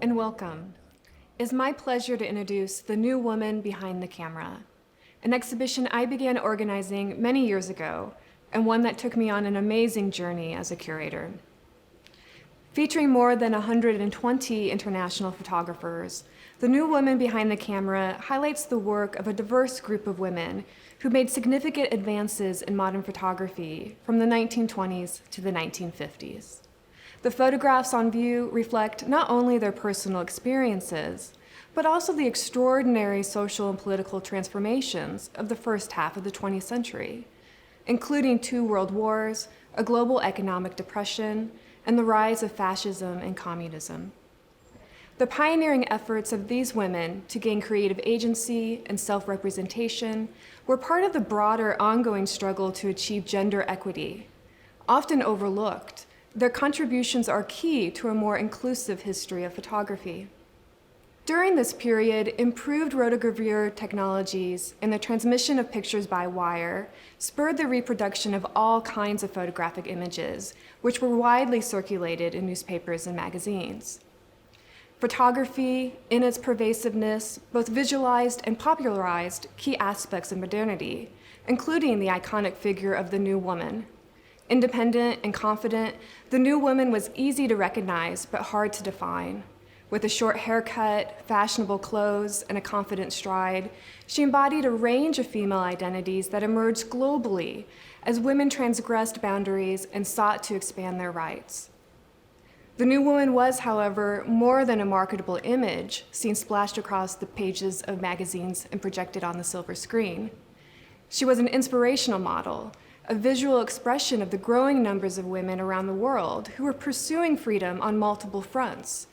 and welcome. It's my pleasure to introduce The New Woman Behind the Camera, an exhibition I began organizing many years ago, and one that took me on an amazing journey as a curator. Featuring more than 120 international photographers, The New Woman Behind the Camera highlights the work of a diverse group of women who made significant advances in modern photography from the 1920s to the 1950s. The photographs on view reflect not only their personal experiences, but also the extraordinary social and political transformations of the first half of the 20th century, including 2 world wars, a global economic depression, and the rise of fascism and communism. The pioneering efforts of these women to gain creative agency and self-representation were part of the broader ongoing struggle to achieve gender equity. Often overlooked, their contributions are key to a more inclusive history of photography. During this period, improved rotogravure technologies and the transmission of pictures by wire spurred the reproduction of all kinds of photographic images, which were widely circulated in newspapers and magazines. Photography, in its pervasiveness, both visualized and popularized key aspects of modernity, including the iconic figure of the new woman. Independent and confident, the new woman was easy to recognize but hard to define. With a short haircut, fashionable clothes, and a confident stride, she embodied a range of female identities that emerged globally as women transgressed boundaries and sought to expand their rights. The new woman was, however, more than a marketable image seen splashed across the pages of magazines and projected on the silver screen. She was an inspirational model, a visual expression of the growing numbers of women around the world who were pursuing freedom on multiple fronts,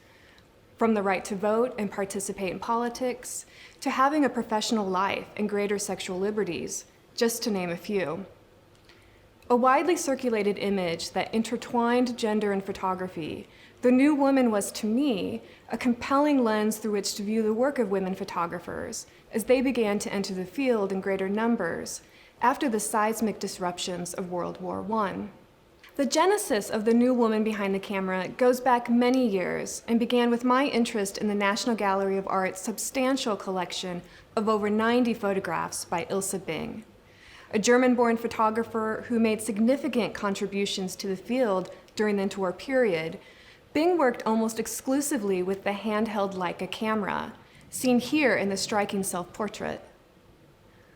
from the right to vote and participate in politics, to having a professional life and greater sexual liberties, just to name a few. A widely circulated image that intertwined gender and photography, the new woman was, to me, a compelling lens through which to view the work of women photographers as they began to enter the field in greater numbers after the seismic disruptions of World War I. The genesis of The New Woman Behind the Camera goes back many years and began with my interest in the National Gallery of Art's substantial collection of over 90 photographs by Ilse Bing, a German-born photographer who made significant contributions to the field during the interwar period. Bing worked almost exclusively with the handheld Leica camera, seen here in the striking self-portrait.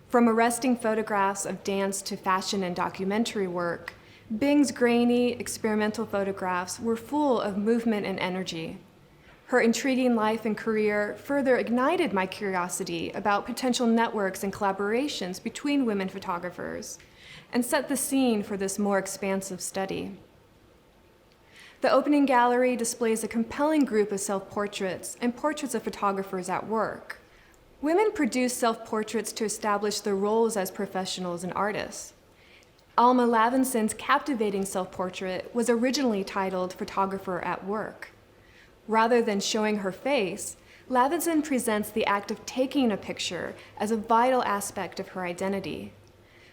From arresting photographs of dance to fashion and documentary work, Bing's grainy, experimental photographs were full of movement and energy. Her intriguing life and career further ignited my curiosity about potential networks and collaborations between women photographers, and set the scene for this more expansive study. The opening gallery displays a compelling group of self-portraits and portraits of photographers at work. Women produce self-portraits to establish their roles as professionals and artists. Alma Lavinson's captivating self-portrait was originally titled Photographer at Work. Rather than showing her face, Lavinson presents the act of taking a picture as a vital aspect of her identity.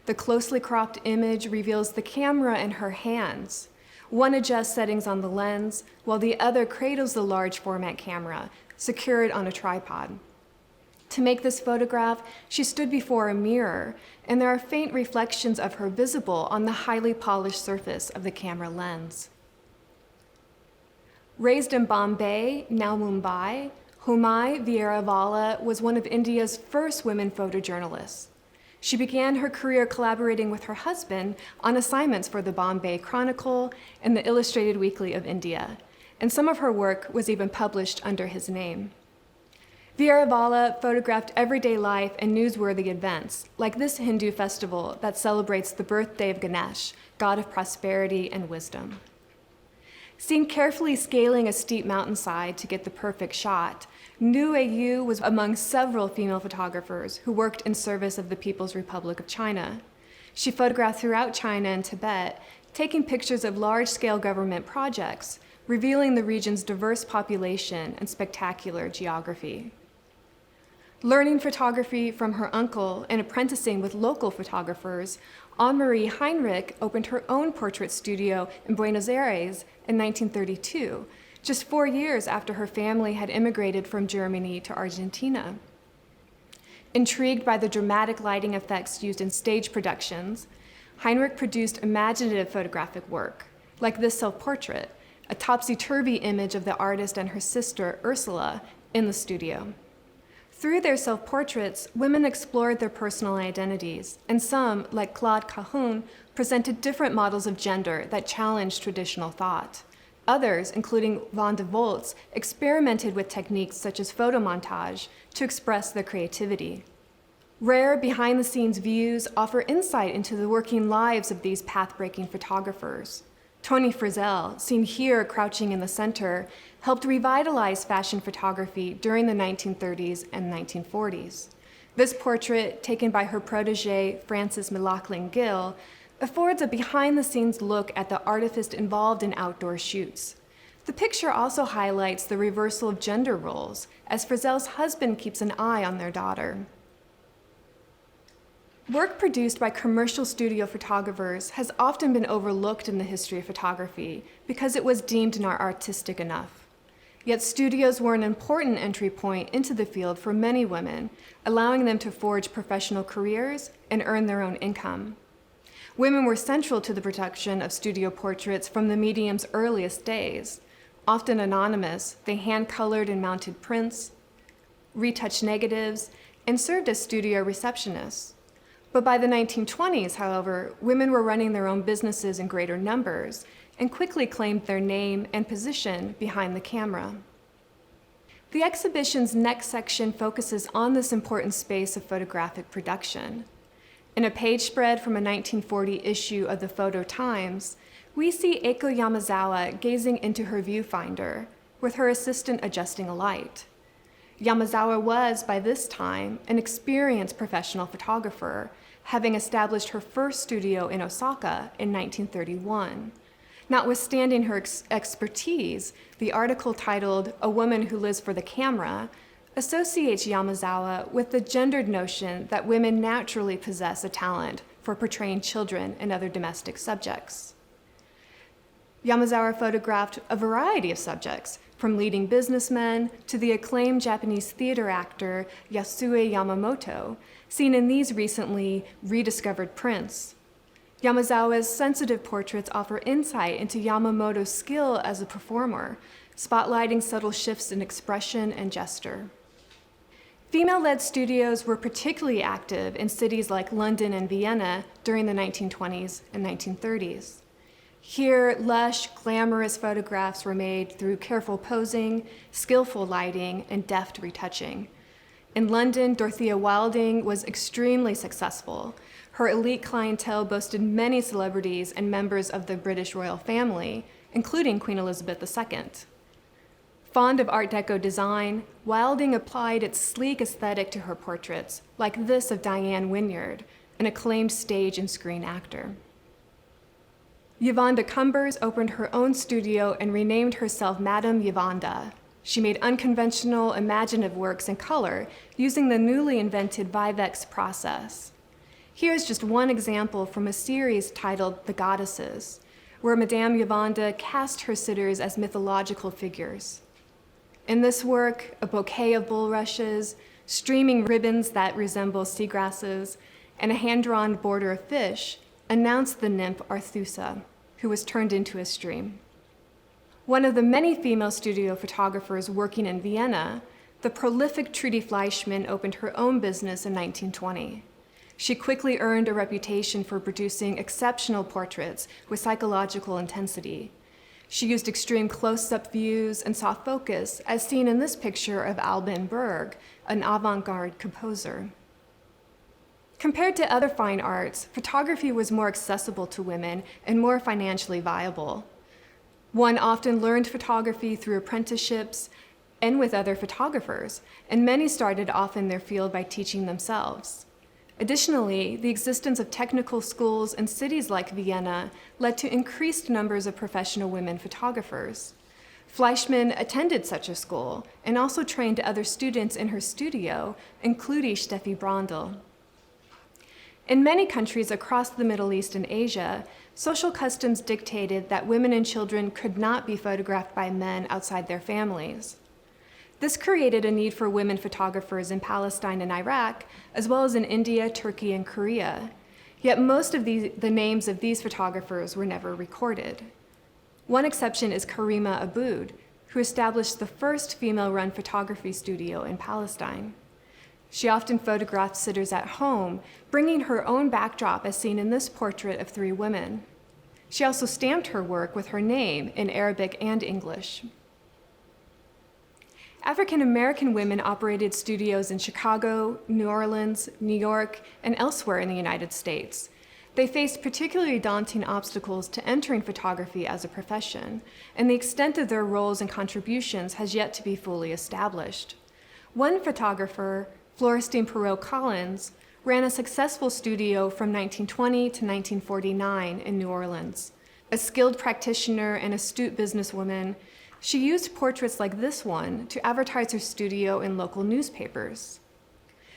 The closely cropped image reveals the camera in her hands. One adjusts settings on the lens, while the other cradles the large format camera, secured on a tripod. To make this photograph, she stood before a mirror, and there are faint reflections of her visible on the highly polished surface of the camera lens. Raised in Bombay, now Mumbai, Humai Vieiravala was one of India's first women photojournalists. She began her career collaborating with her husband on assignments for the Bombay Chronicle and the Illustrated Weekly of India, and some of her work was even published under his name. Vieiravala photographed everyday life and newsworthy events, like this Hindu festival that celebrates the birthday of Ganesh, god of prosperity and wisdom. Seen carefully scaling a steep mountainside to get the perfect shot, Nu Yu was among several female photographers who worked in service of the People's Republic of China. She photographed throughout China and Tibet, taking pictures of large-scale government projects, revealing the region's diverse population and spectacular geography. Learning photography from her uncle and apprenticing with local photographers, Anne-Marie Heinrich opened her own portrait studio in Buenos Aires in 1932 just 4 years after her family had immigrated from Germany to Argentina. Intrigued by the dramatic lighting effects used in stage productions, Heinrich produced imaginative photographic work, like this self-portrait, a topsy-turvy image of the artist and her sister, Ursula, in the studio. Through their self-portraits, women explored their personal identities, and some, like Claude Cahun, presented different models of gender that challenged traditional thought. Others, including Van de Volts, experimented with techniques such as photomontage to express their creativity. Rare behind-the-scenes views offer insight into the working lives of these path-breaking photographers. Toni Frizzell, seen here crouching in the center, helped revitalize fashion photography during the 1930s and 1940s. This portrait, taken by her protege, Frances McLaughlin Gill, affords a behind-the-scenes look at the artifice involved in outdoor shoots. The picture also highlights the reversal of gender roles, as Frizzell's husband keeps an eye on their daughter. Work produced by commercial studio photographers has often been overlooked in the history of photography because it was deemed not artistic enough. Yet studios were an important entry point into the field for many women, allowing them to forge professional careers and earn their own income. Women were central to the production of studio portraits from the medium's earliest days. Often anonymous, they hand-colored and mounted prints, retouched negatives, and served as studio receptionists. But by the 1920s, however, women were running their own businesses in greater numbers and quickly claimed their name and position behind the camera. The exhibition's next section focuses on this important space of photographic production. In a page spread from a 1940 issue of the Photo Times, we see Eiko Yamazawa gazing into her viewfinder, with her assistant adjusting a light. Yamazawa was, by this time, an experienced professional photographer, having established her first studio in Osaka in 1931. Notwithstanding her expertise, the article titled "A Woman Who Lives for the Camera" associates Yamazawa with the gendered notion that women naturally possess a talent for portraying children and other domestic subjects. Yamazawa photographed a variety of subjects, from leading businessmen to the acclaimed Japanese theater actor Yasue Yamamoto, seen in these recently rediscovered prints. Yamazawa's sensitive portraits offer insight into Yamamoto's skill as a performer, spotlighting subtle shifts in expression and gesture. Female-led studios were particularly active in cities like London and Vienna during the 1920s and 1930s. Here, lush, glamorous photographs were made through careful posing, skillful lighting, and deft retouching. In London, Dorothea Wilding was extremely successful. Her elite clientele boasted many celebrities and members of the British royal family, including Queen Elizabeth II. Fond of Art Deco design, Wilding applied its sleek aesthetic to her portraits, like this of Diane Wynyard, an acclaimed stage and screen actor. Yvonne de Cumbers opened her own studio and renamed herself Madame Yvonda. She made unconventional, imaginative works in color using the newly invented Vivex process. Here's just one example from a series titled The Goddesses, where Madame Yvonda cast her sitters as mythological figures. In this work, a bouquet of bulrushes, streaming ribbons that resemble seagrasses, and a hand-drawn border of fish announced the nymph Arthusa, who was turned into a stream. One of the many female studio photographers working in Vienna, the prolific Trudy Fleischmann opened her own business in 1920. She quickly earned a reputation for producing exceptional portraits with psychological intensity. She used extreme close-up views and soft focus, as seen in this picture of Alban Berg, an avant-garde composer. Compared to other fine arts, photography was more accessible to women and more financially viable. One often learned photography through apprenticeships and with other photographers, and many started off in their field by teaching themselves. Additionally, the existence of technical schools in cities like Vienna led to increased numbers of professional women photographers. Fleischmann attended such a school and also trained other students in her studio, including Steffi Brandl. In many countries across the Middle East and Asia, social customs dictated that women and children could not be photographed by men outside their families. This created a need for women photographers in Palestine and Iraq, as well as in India, Turkey, and Korea. Yet most of the names of these photographers were never recorded. One exception is Karima Aboud, who established the first female-run photography studio in Palestine. She often photographed sitters at home, bringing her own backdrop as seen in this portrait of 3 women. She also stamped her work with her name in Arabic and English. African American women operated studios in Chicago, New Orleans, New York, and elsewhere in the United States. They faced particularly daunting obstacles to entering photography as a profession, and the extent of their roles and contributions has yet to be fully established. One photographer, Florestine Perot Collins, ran a successful studio from 1920 to 1949 in New Orleans. A skilled practitioner and astute businesswoman, she used portraits like this one to advertise her studio in local newspapers.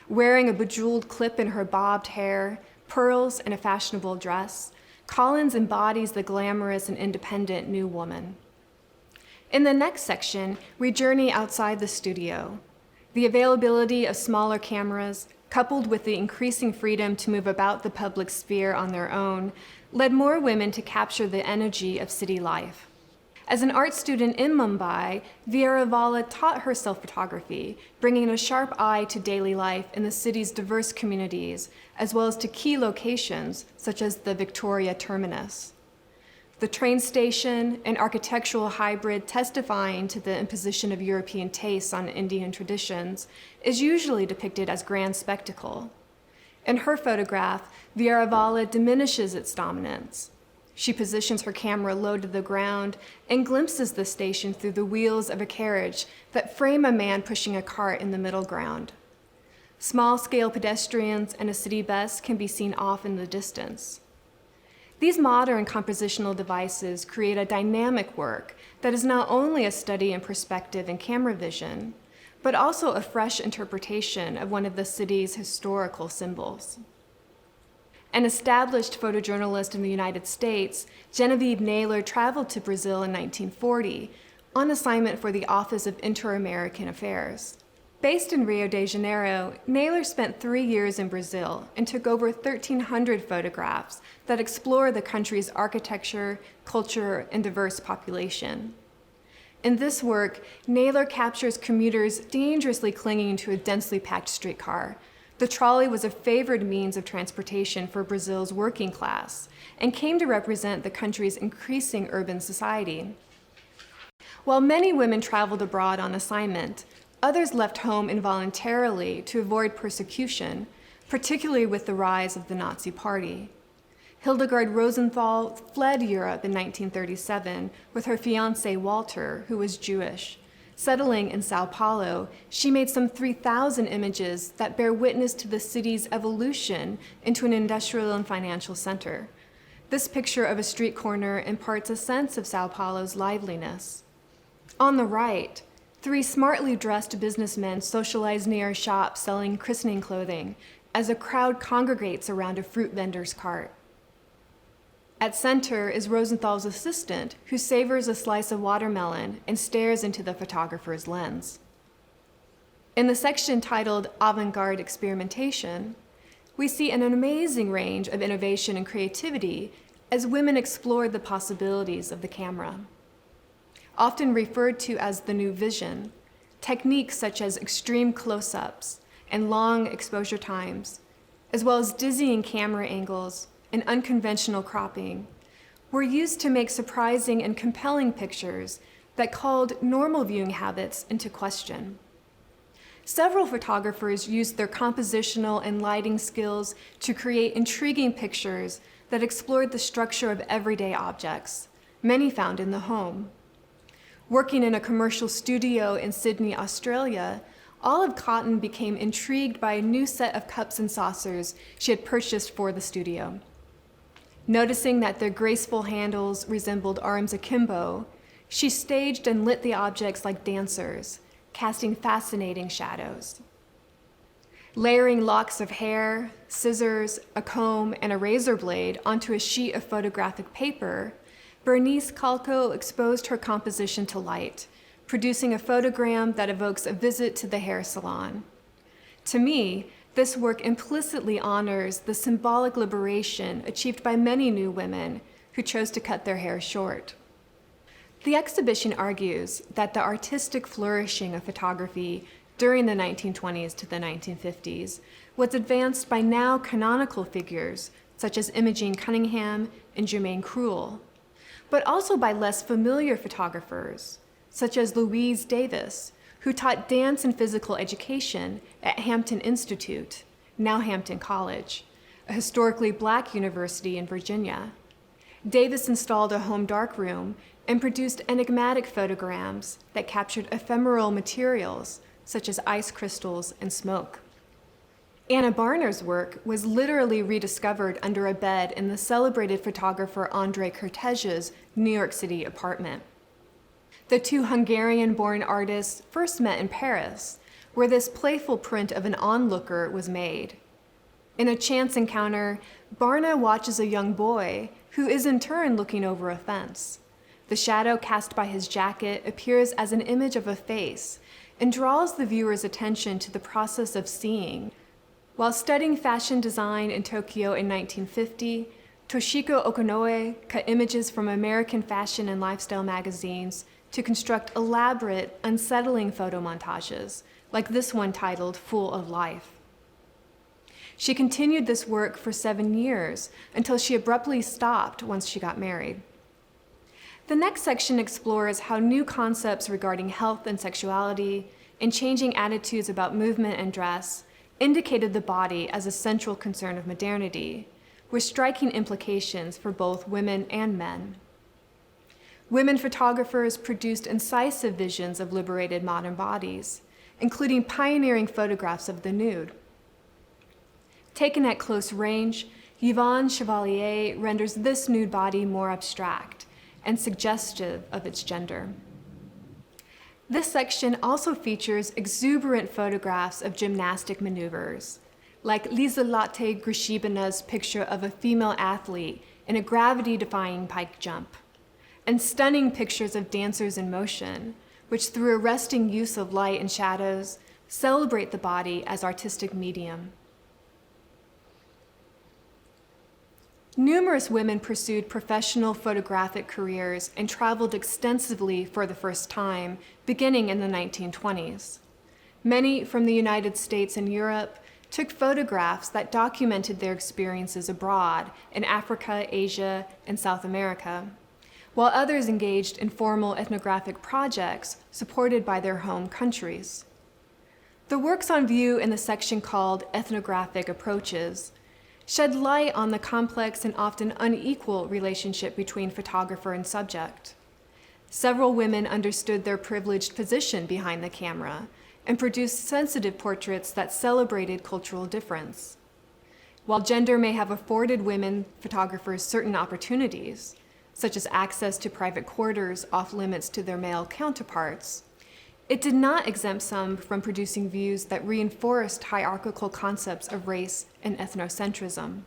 Wearing a bejeweled clip in her bobbed hair, pearls, and a fashionable dress, Collins embodies the glamorous and independent new woman. In the next section, we journey outside the studio. The availability of smaller cameras, coupled with the increasing freedom to move about the public sphere on their own, led more women to capture the energy of city life. As an art student in Mumbai, Vieira taught herself photography, bringing a sharp eye to daily life in the city's diverse communities, as well as to key locations, such as the Victoria Terminus. The train station, an architectural hybrid testifying to the imposition of European tastes on Indian traditions, is usually depicted as grand spectacle. In her photograph, Vieira diminishes its dominance. She positions her camera low to the ground and glimpses the station through the wheels of a carriage that frame a man pushing a cart in the middle ground. Small-scale pedestrians and a city bus can be seen off in the distance. These modern compositional devices create a dynamic work that is not only a study in perspective and camera vision, but also a fresh interpretation of one of the city's historical symbols. An established photojournalist in the United States, Genevieve Naylor traveled to Brazil in 1940 on assignment for the Office of Inter-American Affairs. Based in Rio de Janeiro, Naylor spent 3 years in Brazil and took over 1,300 photographs that explore the country's architecture, culture, and diverse population. In this work, Naylor captures commuters dangerously clinging to a densely packed streetcar. The trolley was a favored means of transportation for Brazil's working class and came to represent the country's increasing urban society. While many women traveled abroad on assignment, others left home involuntarily to avoid persecution, particularly with the rise of the Nazi Party. Hildegard Rosenthal fled Europe in 1937 with her fiancé Walter, who was Jewish. Settling in Sao Paulo, she made some 3,000 images that bear witness to the city's evolution into an industrial and financial center. This picture of a street corner imparts a sense of Sao Paulo's liveliness. On the right, 3 smartly dressed businessmen socialize near a shop selling christening clothing as a crowd congregates around a fruit vendor's cart. At center is Rosenthal's assistant, who savors a slice of watermelon and stares into the photographer's lens. In the section titled Avant-garde experimentation, we see an amazing range of innovation and creativity as women explore the possibilities of the camera. Often referred to as the new vision, techniques such as extreme close-ups and long exposure times, as well as dizzying camera angles and unconventional cropping, were used to make surprising and compelling pictures that called normal viewing habits into question. Several photographers used their compositional and lighting skills to create intriguing pictures that explored the structure of everyday objects, many found in the home. Working in a commercial studio in Sydney, Australia, Olive Cotton became intrigued by a new set of cups and saucers she had purchased for the studio. Noticing that their graceful handles resembled arms akimbo, she staged and lit the objects like dancers, casting fascinating shadows. Layering locks of hair, scissors, a comb, and a razor blade onto a sheet of photographic paper, Bernice Calco exposed her composition to light, producing a photogram that evokes a visit to the hair salon. To me, this work implicitly honors the symbolic liberation achieved by many new women who chose to cut their hair short. The exhibition argues that the artistic flourishing of photography during the 1920s to the 1950s was advanced by now canonical figures such as Imogene Cunningham and Germaine Cruel, but also by less familiar photographers such as Louise Davis, who taught dance and physical education at Hampton Institute, now Hampton College, a historically Black university in Virginia. Davis installed a home darkroom and produced enigmatic photograms that captured ephemeral materials such as ice crystals and smoke. Anna Barner's work was literally rediscovered under a bed in the celebrated photographer André Kertész's New York City apartment. The two Hungarian-born artists first met in Paris, where this playful print of an onlooker was made. In a chance encounter, Barna watches a young boy who is in turn looking over a fence. The shadow cast by his jacket appears as an image of a face and draws the viewer's attention to the process of seeing. While studying fashion design in Tokyo in 1950, Toshiko Okonoe cut images from American fashion and lifestyle magazines to construct elaborate, unsettling photo montages, like this one titled Full of Life. She continued this work for 7 years until she abruptly stopped once she got married. The next section explores how new concepts regarding health and sexuality and changing attitudes about movement and dress indicated the body as a central concern of modernity, with striking implications for both women and men. Women photographers produced incisive visions of liberated modern bodies, including pioneering photographs of the nude. Taken at close range, Yvonne Chevalier renders this nude body more abstract and suggestive of its gender. This section also features exuberant photographs of gymnastic maneuvers, like Lieselate Grishibina's picture of a female athlete in a gravity-defying pike jump, and stunning pictures of dancers in motion, which through arresting use of light and shadows, celebrate the body as artistic medium. Numerous women pursued professional photographic careers and traveled extensively for the first time, beginning in the 1920s. Many from the United States and Europe took photographs that documented their experiences abroad in Africa, Asia, and South America, while others engaged in formal ethnographic projects supported by their home countries. The works on view in the section called Ethnographic Approaches shed light on the complex and often unequal relationship between photographer and subject. Several women understood their privileged position behind the camera and produced sensitive portraits that celebrated cultural difference. While gender may have afforded women photographers certain opportunities, such as access to private quarters off limits to their male counterparts, it did not exempt some from producing views that reinforced hierarchical concepts of race and ethnocentrism.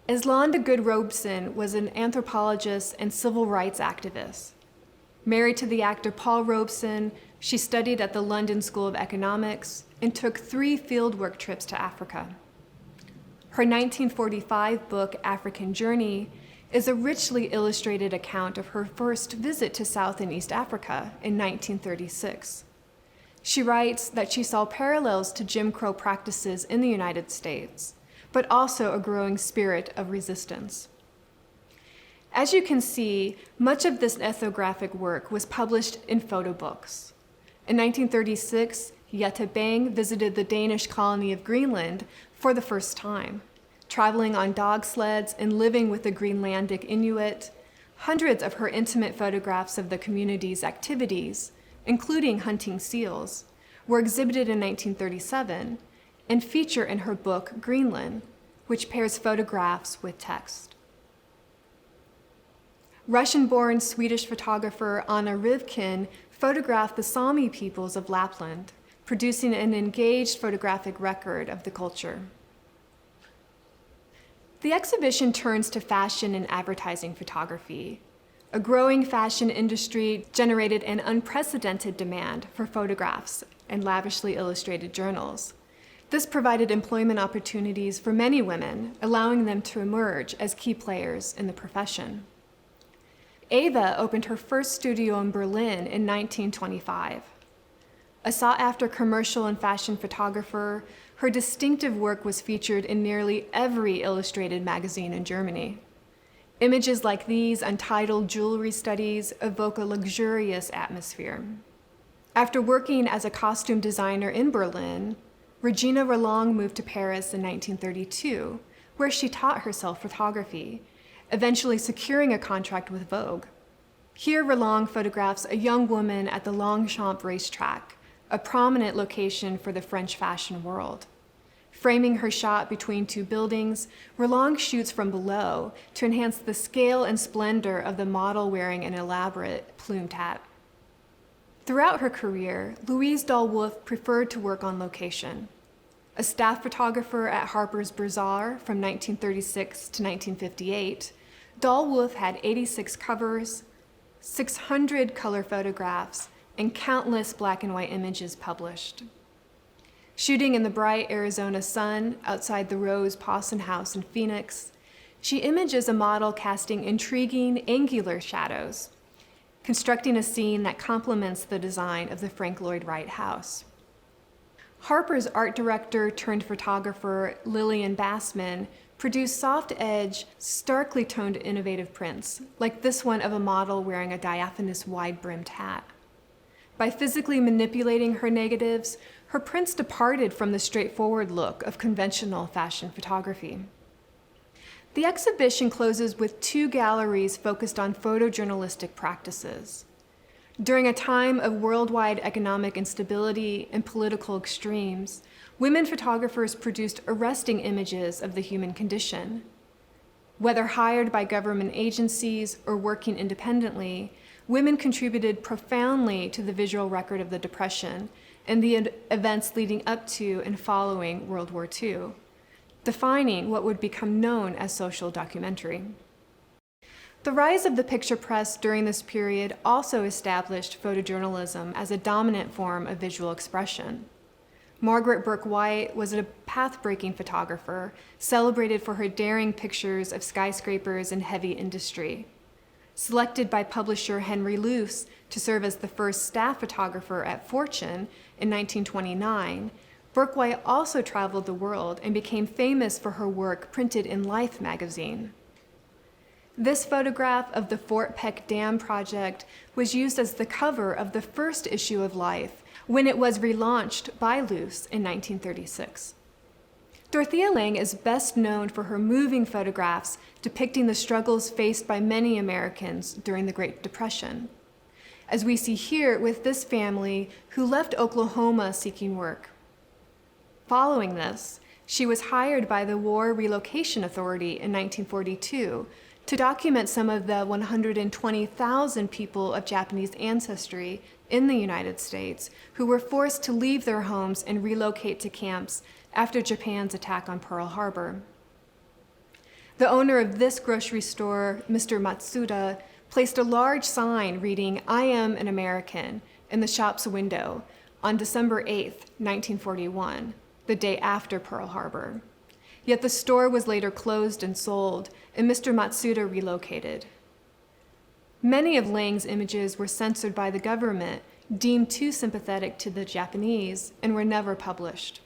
Eslanda Good Robeson was an anthropologist and civil rights activist. Married to the actor Paul Robeson, she studied at the London School of Economics and took 3 fieldwork trips to Africa. Her 1945 book, African Journey, is a richly illustrated account of her first visit to South and East Africa in 1936. She writes that she saw parallels to Jim Crow practices in the United States, but also a growing spirit of resistance. As you can see, much of this ethnographic work was published in photo books. In 1936, Jette Bang visited the Danish colony of Greenland for the first time. Traveling on dog sleds and living with the Greenlandic Inuit, hundreds of her intimate photographs of the community's activities, including hunting seals, were exhibited in 1937 and feature in her book Greenland, which pairs photographs with text. Russian-born Swedish photographer Anna Rivkin photographed the Sami peoples of Lapland, producing an engaged photographic record of the culture. The exhibition turns to fashion and advertising photography. A growing fashion industry generated an unprecedented demand for photographs and lavishly illustrated journals. This provided employment opportunities for many women, allowing them to emerge as key players in the profession. Ava opened her first studio in Berlin in 1925. A sought-after commercial and fashion photographer, her distinctive work was featured in nearly every illustrated magazine in Germany. Images like these untitled jewelry studies evoke a luxurious atmosphere. After working as a costume designer in Berlin, Regina Roland moved to Paris in 1932, where she taught herself photography, eventually securing a contract with Vogue. Here, Roland photographs a young woman at the Longchamp racetrack, a prominent location for the French fashion world. Framing her shot between two buildings, Roland shoots from below to enhance the scale and splendor of the model wearing an elaborate plumed hat. Throughout her career, Louise Dahl-Wolff preferred to work on location. A staff photographer at Harper's Bazaar from 1936 to 1958, Dahl-Wolff had 86 covers, 600 color photographs, and countless black and white images published. Shooting in the bright Arizona sun outside the Rose Pawson House in Phoenix, she images a model casting intriguing, angular shadows, constructing a scene that complements the design of the Frank Lloyd Wright house. Harper's art director turned photographer Lillian Bassman produced soft-edge, starkly toned innovative prints, like this one of a model wearing a diaphanous wide-brimmed hat. By physically manipulating her negatives, her prints departed from the straightforward look of conventional fashion photography. The exhibition closes with 2 galleries focused on photojournalistic practices. During a time of worldwide economic instability and political extremes, women photographers produced arresting images of the human condition. Whether hired by government agencies or working independently, women contributed profoundly to the visual record of the Depression and the events leading up to and following World War II, defining what would become known as social documentary. The rise of the picture press during this period also established photojournalism as a dominant form of visual expression. Margaret Bourke-White was a path-breaking photographer, celebrated for her daring pictures of skyscrapers and heavy industry. Selected by publisher Henry Luce to serve as the first staff photographer at Fortune in 1929, Bourke-White also traveled the world and became famous for her work printed in Life magazine. This photograph of the Fort Peck Dam project was used as the cover of the first issue of Life when it was relaunched by Luce in 1936. Dorothea Lange is best known for her moving photographs depicting the struggles faced by many Americans during the Great Depression, as we see here with this family who left Oklahoma seeking work. Following this, she was hired by the War Relocation Authority in 1942 to document some of the 120,000 people of Japanese ancestry in the United States who were forced to leave their homes and relocate to camps after Japan's attack on Pearl Harbor. The owner of this grocery store, Mr. Matsuda, placed a large sign reading, "I am an American," in the shop's window on December 8, 1941, the day after Pearl Harbor. Yet the store was later closed and sold, and Mr. Matsuda relocated. Many of Lange's images were censored by the government, deemed too sympathetic to the Japanese, and were never published.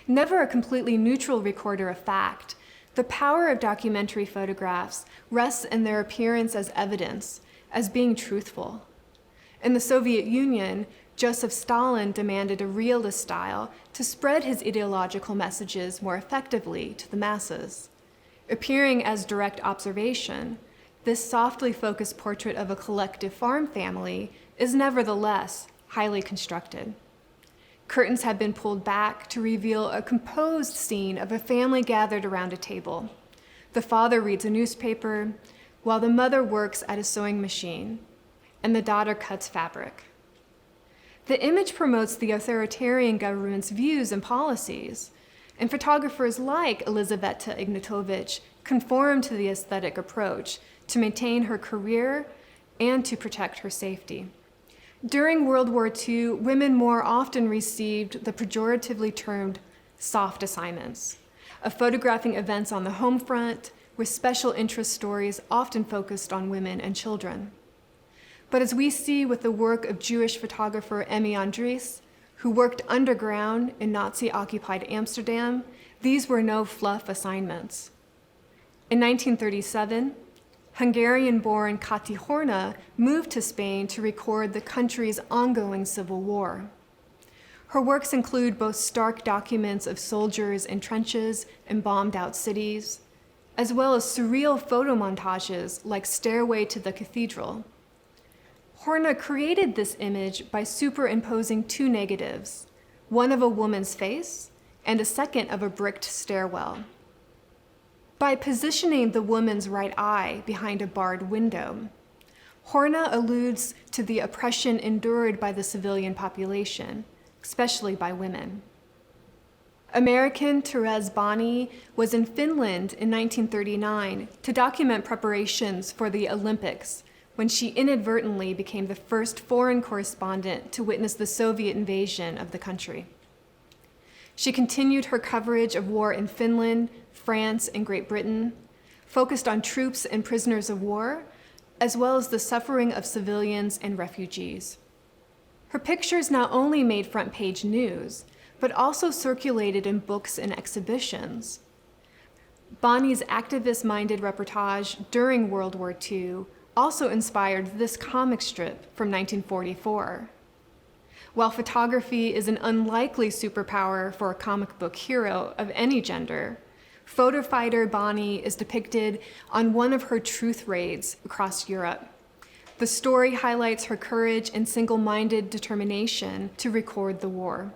Never a completely neutral recorder of fact, the power of documentary photographs rests in their appearance as evidence, as being truthful. In the Soviet Union, Joseph Stalin demanded a realist style to spread his ideological messages more effectively to the masses. Appearing as direct observation, this softly focused portrait of a collective farm family is nevertheless highly constructed. Curtains have been pulled back to reveal a composed scene of a family gathered around a table. The father reads a newspaper, while the mother works at a sewing machine, and the daughter cuts fabric. The image promotes the authoritarian government's views and policies, and photographers like Elizaveta Ignatovich conformed to the aesthetic approach to maintain her career and to protect her safety. During World War II, women more often received the pejoratively termed soft assignments of photographing events on the home front, with special interest stories often focused on women and children. But as we see with the work of Jewish photographer Emmy Andries, who worked underground in Nazi-occupied Amsterdam, these were no fluff assignments. In 1937, Hungarian-born Kati Horna moved to Spain to record the country's ongoing civil war. Her works include both stark documents of soldiers in trenches and bombed-out cities, as well as surreal photo montages like Stairway to the Cathedral. Horna created this image by superimposing two negatives, one of a woman's face and a second of a bricked stairwell. By positioning the woman's right eye behind a barred window, Horna alludes to the oppression endured by the civilian population, especially by women. American Therese Bonney was in Finland in 1939 to document preparations for the Olympics, when she inadvertently became the first foreign correspondent to witness the Soviet invasion of the country. She continued her coverage of war in Finland, France, and Great Britain, focused on troops and prisoners of war, as well as the suffering of civilians and refugees. Her pictures not only made front-page news, but also circulated in books and exhibitions. Bonney's activist-minded reportage during World War II also inspired this comic strip from 1944. While photography is an unlikely superpower for a comic book hero of any gender, photo fighter Bonney is depicted on one of her truth raids across Europe. The story highlights her courage and single-minded determination to record the war.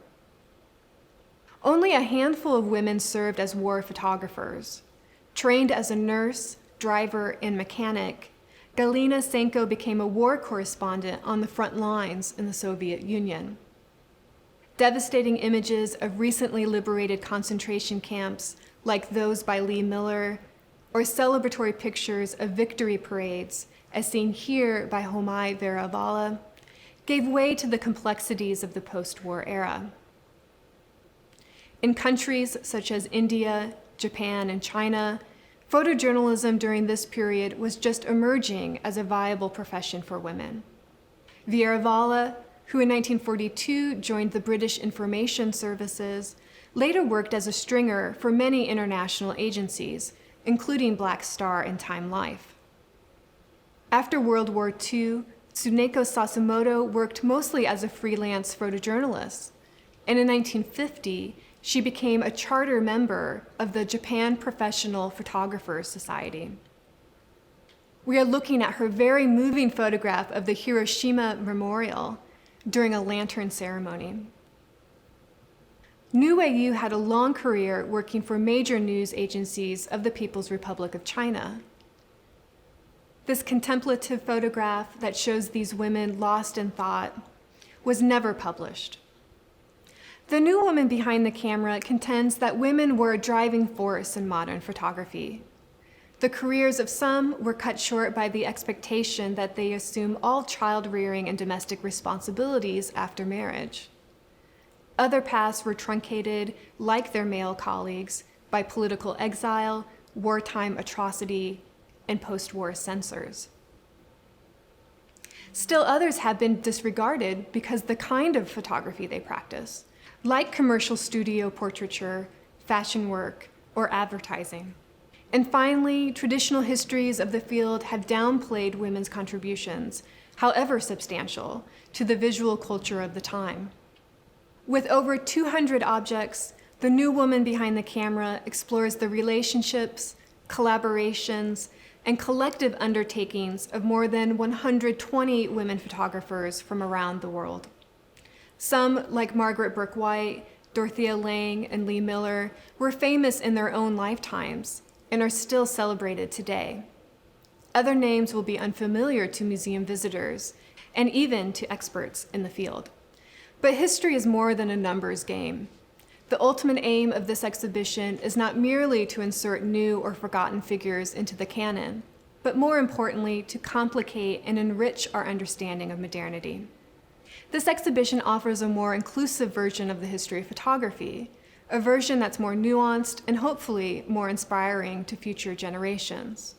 Only a handful of women served as war photographers. Trained as a nurse, driver, and mechanic, Galina Senko became a war correspondent on the front lines in the Soviet Union. Devastating images of recently liberated concentration camps, like those by Lee Miller, or celebratory pictures of victory parades, as seen here by Homai Veravala, gave way to the complexities of the post-war era. In countries such as India, Japan, and China, photojournalism during this period was just emerging as a viable profession for women. Veravala, who in 1942 joined the British Information Services, later worked as a stringer for many international agencies, including Black Star and Time Life. After World War II, Tsuneko Sasumoto worked mostly as a freelance photojournalist, and in 1950, she became a charter member of the Japan Professional Photographers Society. We are looking at her very moving photograph of the Hiroshima Memorial during a lantern ceremony. Nu Weiyu had a long career working for major news agencies of the People's Republic of China. This contemplative photograph that shows these women lost in thought was never published. The new woman behind the camera contends that women were a driving force in modern photography. The careers of some were cut short by the expectation that they assume all child-rearing and domestic responsibilities after marriage. Other paths were truncated, like their male colleagues, by political exile, wartime atrocity, and post-war censors. Still others have been disregarded because the kind of photography they practice, like commercial studio portraiture, fashion work, or advertising. And finally, traditional histories of the field have downplayed women's contributions, however substantial, to the visual culture of the time. With over 200 objects, the new woman behind the camera explores the relationships, collaborations, and collective undertakings of more than 120 women photographers from around the world. Some, like Margaret Bourke-White, Dorothea Lange, and Lee Miller, were famous in their own lifetimes and are still celebrated today. Other names will be unfamiliar to museum visitors and even to experts in the field. But history is more than a numbers game. The ultimate aim of this exhibition is not merely to insert new or forgotten figures into the canon, but more importantly, to complicate and enrich our understanding of modernity. This exhibition offers a more inclusive version of the history of photography, a version that's more nuanced and hopefully more inspiring to future generations.